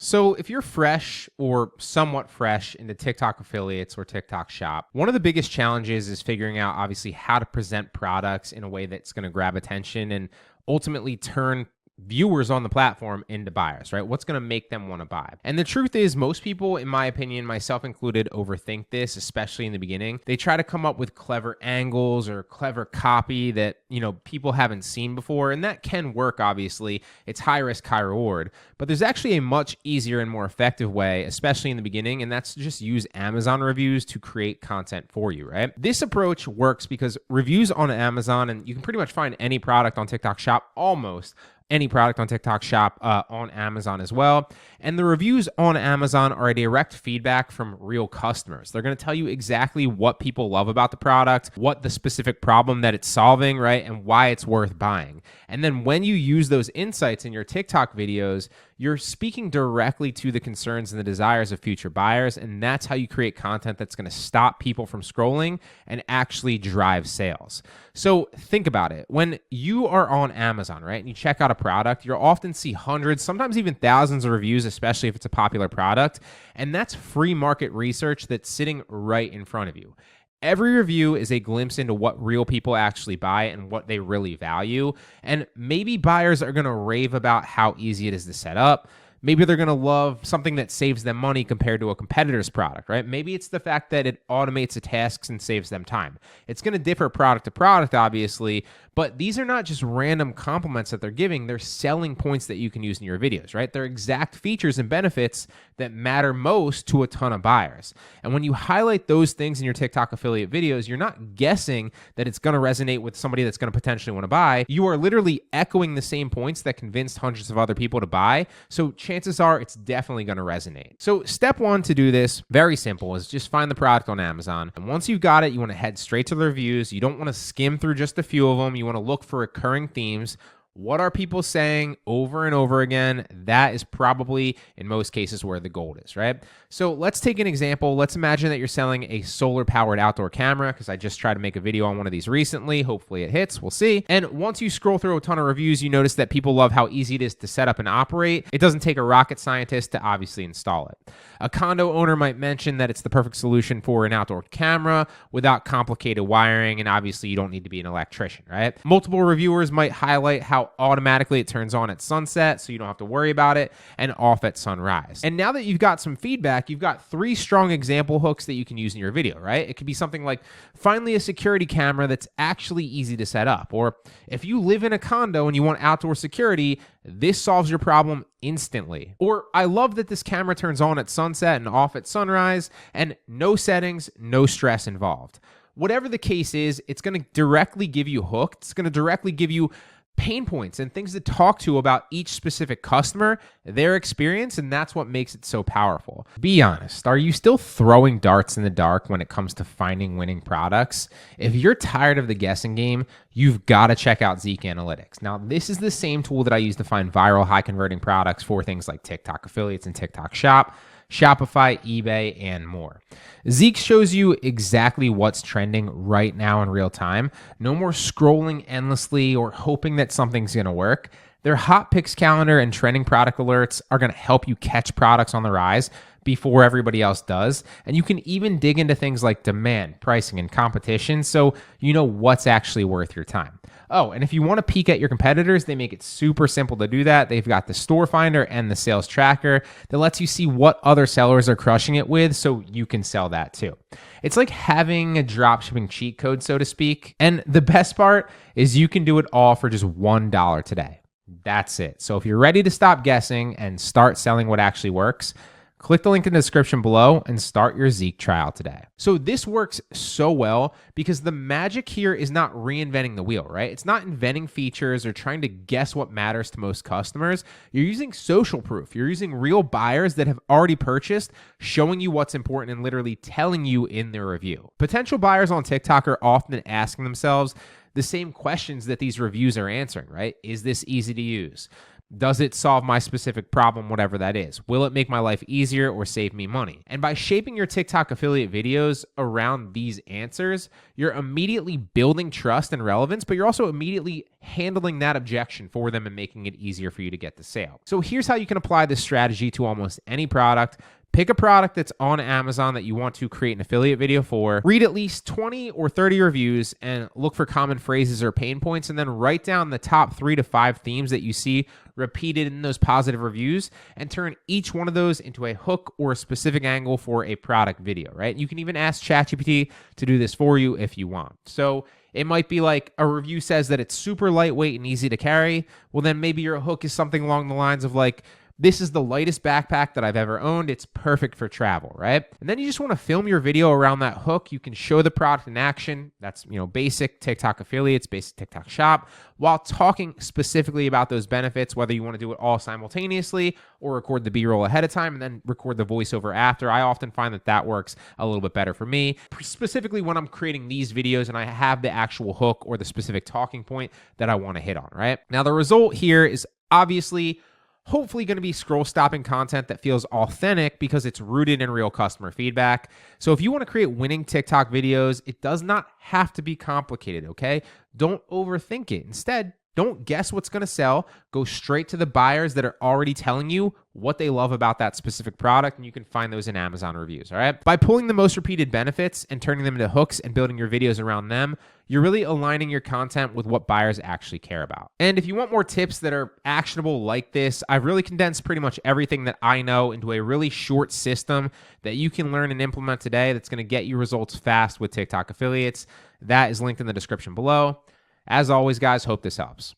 So if you're fresh or somewhat fresh into TikTok affiliates or TikTok shop, one of the biggest challenges is figuring out obviously how to present products in a way that's going to grab attention and ultimately turn viewers on the platform into buyers, right? What's going to make them want to buy? And the truth is, most people, in my opinion, myself included, overthink this, especially in the beginning. They try to come up with clever angles or clever copy that, people haven't seen before. And that can work, obviously. It's high risk, high reward. But there's actually a much easier and more effective way, especially in the beginning, and that's to just use Amazon reviews to create content for you, right? This approach works because reviews on Amazon, and you can pretty much find any product on TikTok Shop, almost any product on TikTok Shop on Amazon as well. And the reviews on Amazon are a direct feedback from real customers. They're going to tell you exactly what people love about the product, what the specific problem that it's solving, right? And why it's worth buying. And then when you use those insights in your TikTok videos, you're speaking directly to the concerns and the desires of future buyers. And that's how you create content that's going to stop people from scrolling and actually drive sales. So think about it. When you are on Amazon, right, and you check out a product, you'll often see hundreds, sometimes even thousands of reviews, especially if it's a popular product. And that's free market research that's sitting right in front of you. Every review is a glimpse into what real people actually buy and what they really value. And maybe buyers are going to rave about how easy it is to set up. Maybe they're going to love something that saves them money compared to a competitor's product, right? Maybe it's the fact that it automates the tasks and saves them time. It's going to differ product to product, obviously, but these are not just random compliments that they're giving. They're selling points that you can use in your videos, right? They're exact features and benefits that matter most to a ton of buyers. And when you highlight those things in your TikTok affiliate videos, you're not guessing that it's going to resonate with somebody that's going to potentially want to buy. You are literally echoing the same points that convinced hundreds of other people to buy. So chances are it's definitely going to resonate. So step one to do this, very simple, is just find the product on Amazon. And once you've got it, you want to head straight to the reviews. You don't want to skim through just a few of them. You want to look for recurring themes. What are people saying over and over again? That is probably, in most cases, where the gold is, right? So let's take an example. Let's imagine that you're selling a solar-powered outdoor camera, because I just tried to make a video on one of these recently. Hopefully it hits. We'll see. And once you scroll through a ton of reviews, you notice that people love how easy it is to set up and operate. It doesn't take a rocket scientist to obviously install it. A condo owner might mention that it's the perfect solution for an outdoor camera without complicated wiring, and obviously you don't need to be an electrician, right? Multiple reviewers might highlight how automatically it turns on at sunset, so you don't have to worry about it, and off at sunrise. And now that you've got some feedback, you've got 3 strong example hooks that you can use in your video, right? It could be something like, finally a security camera that's actually easy to set up. Or if you live in a condo and you want outdoor security, this solves your problem instantly. Or I love that this camera turns on at sunset and off at sunrise, and no settings, no stress involved. Whatever the case is, it's going to directly give you hooked. It's going to directly give you pain points and things to talk to about each specific customer, their experience, and that's what makes it so powerful. Be honest, are you still throwing darts in the dark when it comes to finding winning products? If you're tired of the guessing game, you've got to check out Zeek Analytics. Now, this is the same tool that I use to find viral, high-converting products for things like TikTok affiliates and TikTok Shop, Shopify, eBay, and more. Zeek shows you exactly what's trending right now in real time. No more scrolling endlessly or hoping that something's going to work. Their hot picks calendar and trending product alerts are going to help you catch products on the rise before everybody else does. And you can even dig into things like demand, pricing, and competition, so you know what's actually worth your time. Oh, and if you want to peek at your competitors, they make it super simple to do that. They've got the store finder and the sales tracker that lets you see what other sellers are crushing it with, so you can sell that too. It's like having a dropshipping cheat code, so to speak. And the best part is you can do it all for just $1 today. That's it. So if you're ready to stop guessing and start selling what actually works, click the link in the description below and start your Zeek trial today. So this works so well because the magic here is not reinventing the wheel, right? It's not inventing features or trying to guess what matters to most customers. You're using social proof. You're using real buyers that have already purchased, showing you what's important and literally telling you in their review. Potential buyers on TikTok are often asking themselves the same questions that these reviews are answering, right? Is this easy to use? Does it solve my specific problem, whatever that is? Will it make my life easier or save me money? And by shaping your TikTok affiliate videos around these answers, you're immediately building trust and relevance, but you're also immediately handling that objection for them and making it easier for you to get the sale. So here's how you can apply this strategy to almost any product. Pick a product that's on Amazon that you want to create an affiliate video for. Read at least 20 or 30 reviews and look for common phrases or pain points, and then write down the top 3 to 5 themes that you see repeated in those positive reviews and turn each one of those into a hook or a specific angle for a product video, right? You can even ask ChatGPT to do this for you if you want. So it might be like a review says that it's super lightweight and easy to carry. Well, then maybe your hook is something along the lines of like, this is the lightest backpack that I've ever owned. It's perfect for travel, right? And then you just want to film your video around that hook. You can show the product in action. That's, basic TikTok affiliates, basic TikTok shop, while talking specifically about those benefits, whether you want to do it all simultaneously or record the B-roll ahead of time and then record the voiceover after. I often find that works a little bit better for me, specifically when I'm creating these videos and I have the actual hook or the specific talking point that I want to hit on, right? Now, the result here is obviously hopefully going to be scroll stopping content that feels authentic because it's rooted in real customer feedback. So if you want to create winning TikTok videos, it does not have to be complicated, okay? Don't overthink it. Instead, don't guess what's going to sell. Go straight to the buyers that are already telling you what they love about that specific product, and you can find those in Amazon reviews, all right? By pulling the most repeated benefits and turning them into hooks and building your videos around them, you're really aligning your content with what buyers actually care about. And if you want more tips that are actionable like this, I've really condensed pretty much everything that I know into a really short system that you can learn and implement today that's going to get you results fast with TikTok affiliates. That is linked in the description below. As always, guys, hope this helps.